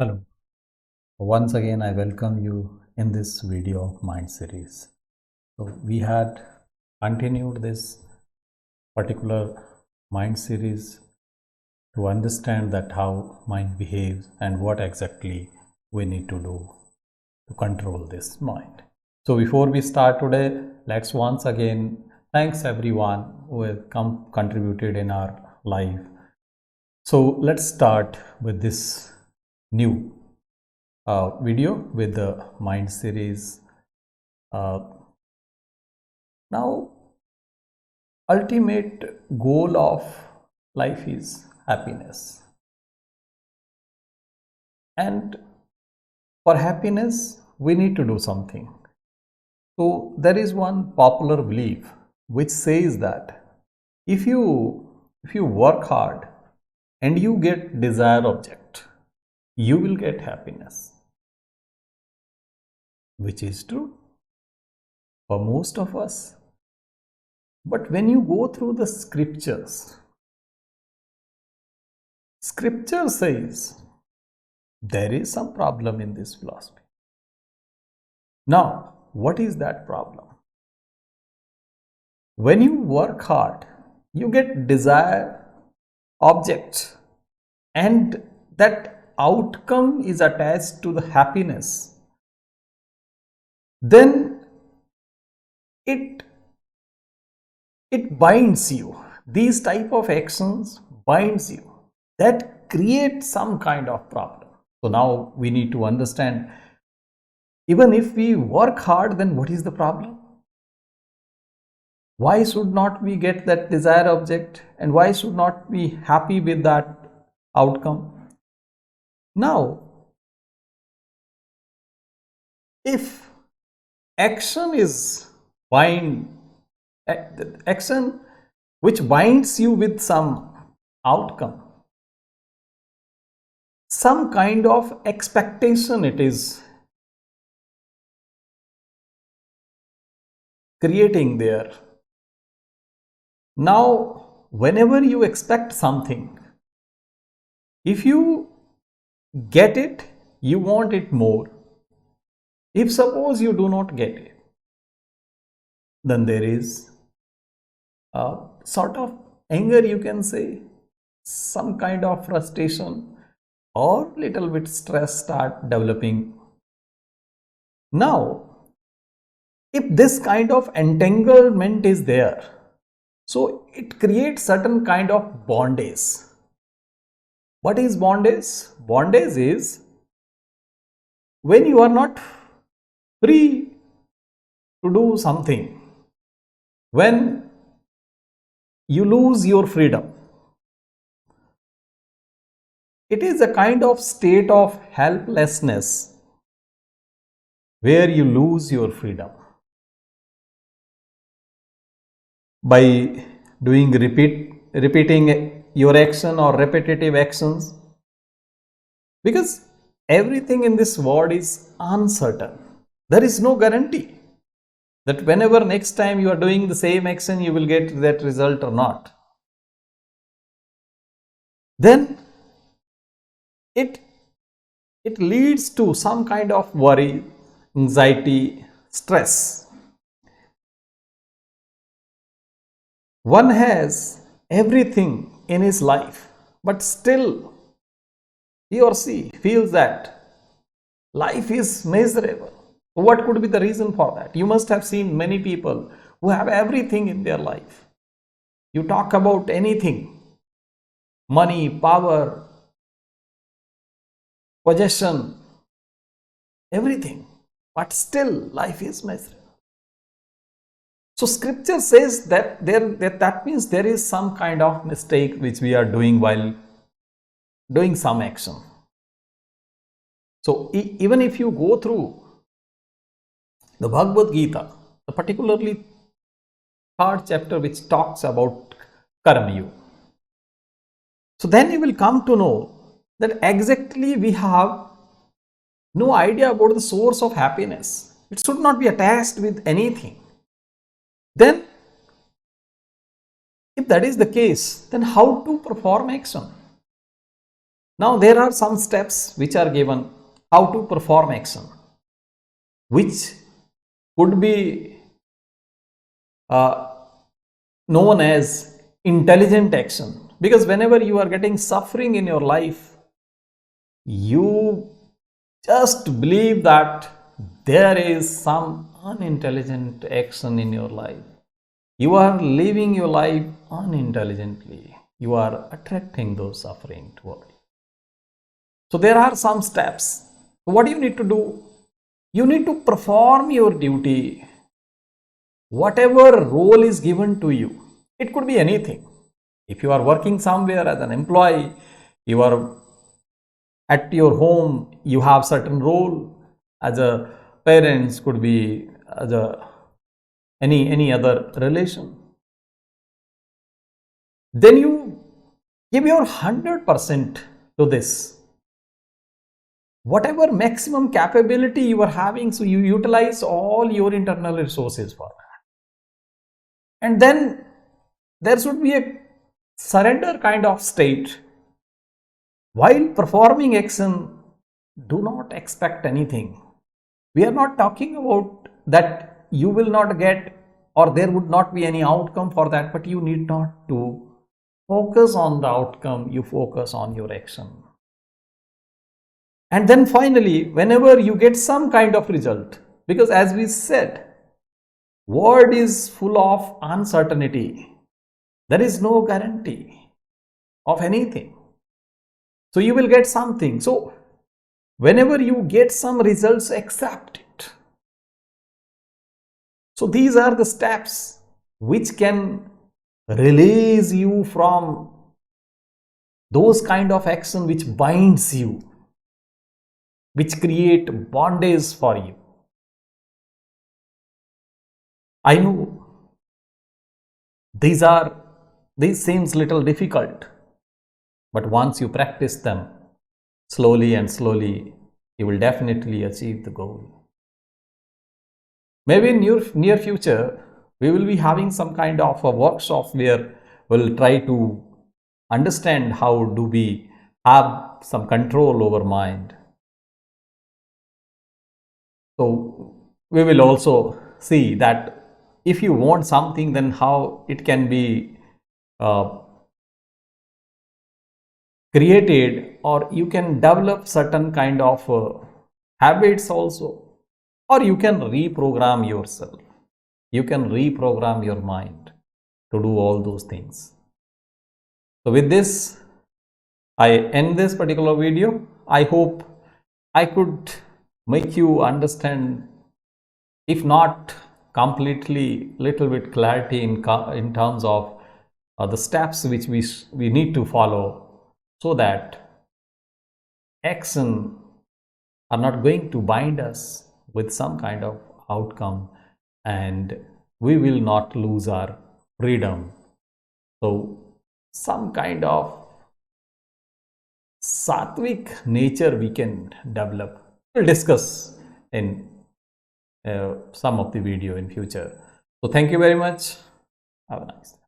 Hello. Once again, I welcome you in this video of Mind series. So we had continued this particular Mind series to understand that how mind behaves and what exactly we need to do to control this mind. So before we start today, let's once again thanks everyone who has contributed in our life. So let's start with this new video with the Mind series. Now, ultimate goal of life is happiness, and for happiness we need to do something. So there is one popular belief which says that if you work hard and you get desired object, you will get happiness, which is true for most of us. But when you go through the scriptures, scripture says there is some problem in this philosophy. Now, what is that problem? When you work hard, you get desired object, and that outcome is attached to the happiness. Then it binds you. These type of actions binds you. That creates some kind of problem. So now we need to understand, even if we work hard, then what is the problem? Why should not we get that desired object, and why should not be happy with that outcome? Now, if action is action which binds you with some outcome, some kind of expectation it is creating there. Now, whenever you expect something, if you get it, you want it more. If suppose you do not get it, then there is a sort of anger, you can say, some kind of frustration or little bit stress start developing. Now, if this kind of entanglement is there, so it creates certain kind of bondage. What is bondage? Bondage is when you are not free to do something, when you lose your freedom. It is a kind of state of helplessness where you lose your freedom. By doing repeating your action or repetitive actions, because everything in this world is uncertain. There is no guarantee that whenever next time you are doing the same action, you will get that result or not. Then it leads to some kind of worry, anxiety, stress. One has everything in his life, but still he or she feels that life is miserable. What could be the reason for that? You must have seen many people who have everything in their life. You talk about anything, money, power, possession, everything, but still life is miserable. So scripture says that that means there is some kind of mistake which we are doing while doing some action. So even if you go through the Bhagavad Gita, particularly third chapter which talks about Karma Yoga, so then you will come to know that exactly we have no idea about the source of happiness. It should not be attached with anything. Then, if that is the case, then how to perform action? Now there are some steps which are given how to perform action, which could be known as intelligent action, because whenever you are getting suffering in your life, you just believe that there is some unintelligent action in your life. You are living your life unintelligently. You are attracting those suffering toward you. So there are some steps. What do you need to do? You need to perform your duty. Whatever role is given to you, it could be anything. If you are working somewhere as an employee, you are at your home, you have certain role. As a parents, could be as a any other relation. Then you give your 100% to this. Whatever maximum capability you are having, so you utilize all your internal resources for that. And then there should be a surrender kind of state. While performing action, do not expect anything. We are not talking about that you will not get or there would not be any outcome for that, but you need not to focus on the outcome, you focus on your action. And then finally, whenever you get some kind of result, because as we said, world is full of uncertainty. There is no guarantee of anything. So you will get something. So whenever you get some results, accept it. So these are the steps which can release you from those kind of action which binds you, which create bondage for you. I know these seems little difficult, but once you practice them slowly and slowly, you will definitely achieve the goal. Maybe in near future, we will be having some kind of a workshop where we'll try to understand how do we have some control over mind. So we will also see that if you want something, then how it can be created, or you can develop certain kind of habits also, or you can reprogram yourself. You can reprogram your mind to do all those things. So with this, I end this particular video. I hope I could make you understand, if not completely, little bit clarity in terms of the steps which we need to follow, so that action are not going to bind us with some kind of outcome, and we will not lose our freedom. So some kind of sattvic nature we can develop. We'll discuss in some of the video in future. So thank you very much. Have a nice day.